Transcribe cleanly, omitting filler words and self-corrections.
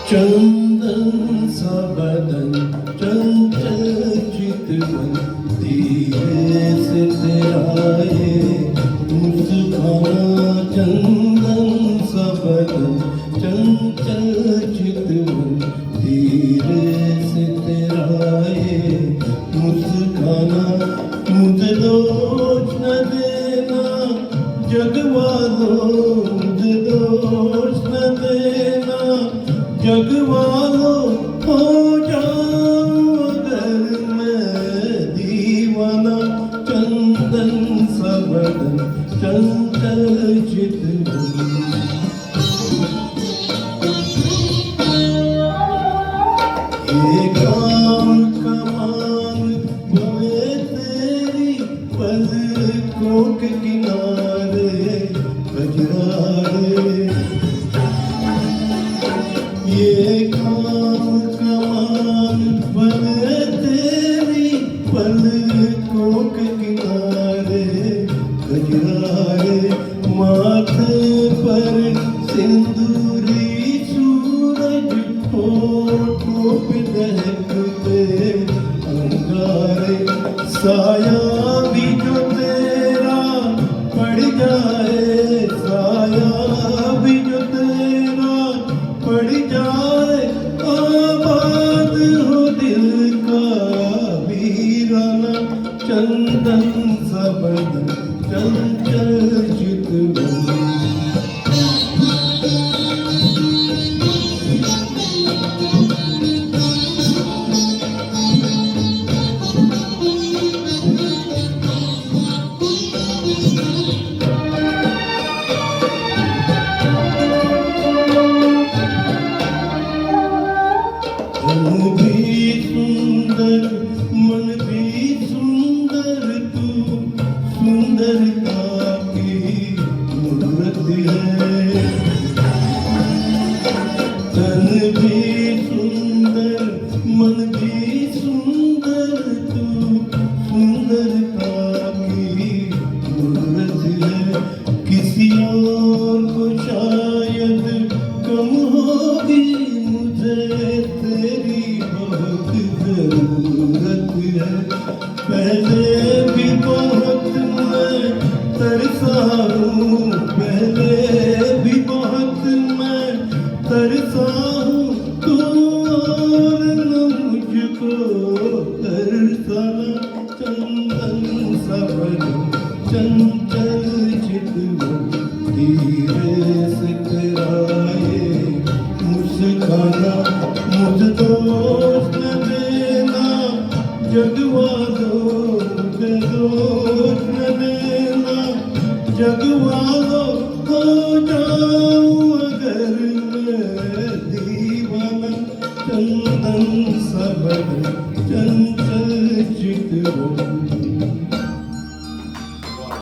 चंदन सा बदन चंचल चितवन धीरे से तेरा ये मुस्काना चंदन सा बदन चंचल चितवन धीरे से तेरा ये मुस्काना मुझे दोष न देना जग वालों मुझे दोष न देना जग वालों हो जाऊं अगर मैं दीवाना चंदन सा बदन चंचल चितवन ये काम कमान बोए तेरी पलकों के किनारे बजरारे ये काम कमान बने तेरी पलकों के किनारे गजरारे माथे पर सिंदूरी सूरज होठों पे दहकते अंगारे साया भी जो तेरा पड़ जाए साया भी जो तेरा पड़ जाए आबाद हो दिल का वीराना चंदन सा बदन चंचल चितवन मन भी सुंदर मन भी सुंदर तू सुंदरता की मूर्त है तन भी सुंदर मन भी सुंदर तू सुंदरता की मूर्त है किसी और को शायद कम होगी मुझे तेरी बहुत जरूरत है पहले